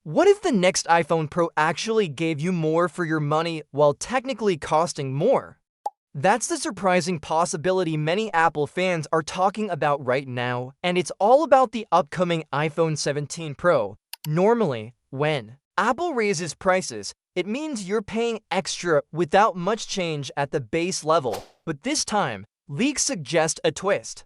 What if the next iPhone Pro actually gave you more for your money while technically costing more? That's the surprising possibility many Apple fans are talking about right now, and it's all about the upcoming iPhone 17 Pro. Normally, when Apple raises prices, it means you're paying extra without much change at the base level, but this time, leaks suggest a twist.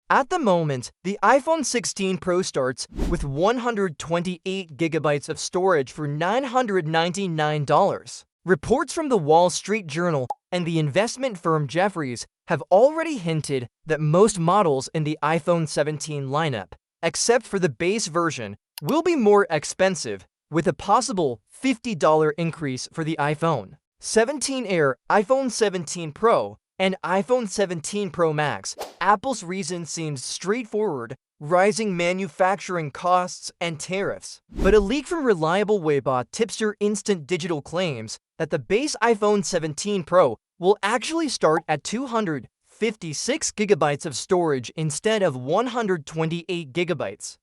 At the moment, the iPhone 16 Pro starts with 128 gigabytes of storage for $999. Reports from the Wall Street Journal and the investment firm Jefferies have already hinted that most models in the iPhone 17 lineup, except for the base version, will be more expensive, with a possible $50 increase for the iPhone 17 Air, iPhone 17 Pro, and iPhone 17 Pro Max. Apple's reason seems straightforward: rising manufacturing costs and tariffs. But a leak from reliable Weibo tipster Instant Digital claims that the base iPhone 17 Pro will actually start at 256 gigabytes of storage instead of 128 gigabytes.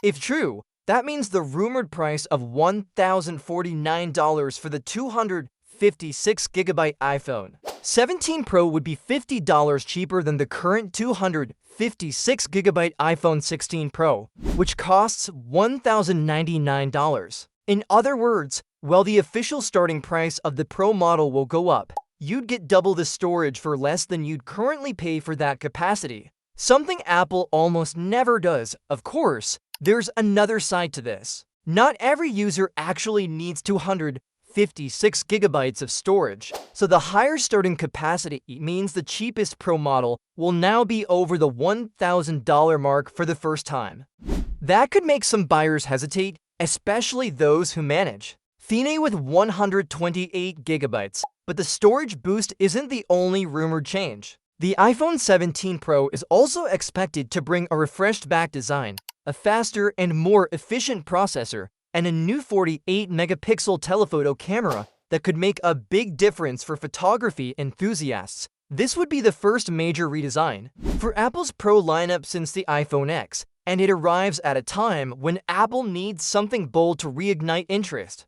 If true, that means the rumored price of $1,049 for the 256 gigabyte iPhone 17 Pro would be $50 cheaper than the current 256 gigabyte iPhone 16 Pro, which costs $1,099. In other words, while the official starting price of the Pro model will go up, you'd get double the storage for less than you'd currently pay for that capacity. Something Apple almost never does. Of course, there's another side to this. Not every user actually needs 256 gigabytes of storage, so the higher starting capacity means the cheapest Pro model will now be over the $1,000 mark for the first time. That could make some buyers hesitate, especially those who manage Fine with 128 gigabytes. But the storage boost isn't the only rumored change. The iPhone 17 Pro is also expected to bring a refreshed back design, a faster and more efficient processor, and a new 48-megapixel telephoto camera that could make a big difference for photography enthusiasts. This would be the first major redesign for Apple's Pro lineup since the iPhone X, and it arrives at a time when Apple needs something bold to reignite interest.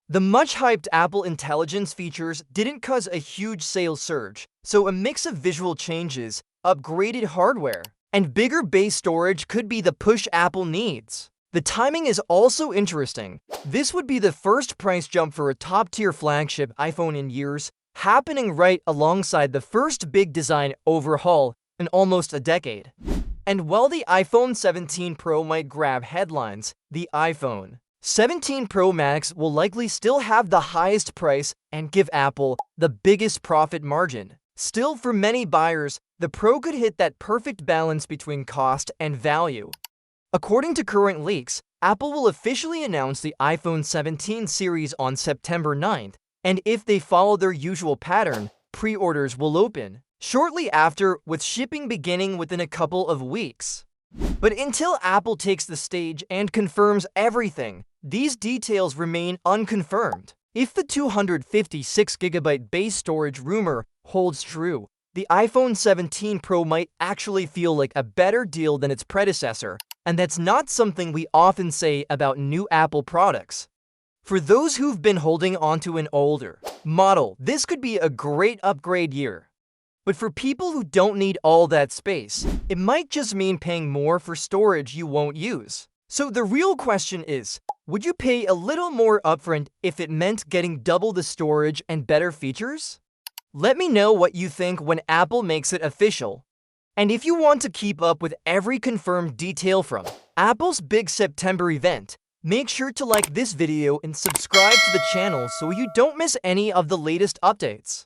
The much-hyped Apple Intelligence features didn't cause a huge sales surge, so a mix of visual changes, upgraded hardware, and bigger base storage could be the push Apple needs. The timing is also interesting. This would be the first price jump for a top-tier flagship iPhone in years, happening right alongside the first big design overhaul in almost a decade. And while the iPhone 17 Pro might grab headlines, the iPhone 17 Pro Max will likely still have the highest price and give Apple the biggest profit margin. Still, for many buyers, the Pro could hit that perfect balance between cost and value. According to current leaks, Apple will officially announce the iPhone 17 series on September 9th, and if they follow their usual pattern, pre-orders will open shortly after, with shipping beginning within a couple of weeks. But until Apple takes the stage and confirms everything, these details remain unconfirmed. If the 256 gigabyte base storage rumor holds true, the iPhone 17 Pro might actually feel like a better deal than its predecessor, and that's not something we often say about new Apple products. For those who've been holding onto an older model, this could be a great upgrade year. But for people who don't need all that space, it might just mean paying more for storage you won't use. So the real question is, would you pay a little more upfront if it meant getting double the storage and better features? Let me know what you think when Apple makes it official. And if you want to keep up with every confirmed detail from Apple's big September event, make sure to like this video and subscribe to the channel so you don't miss any of the latest updates.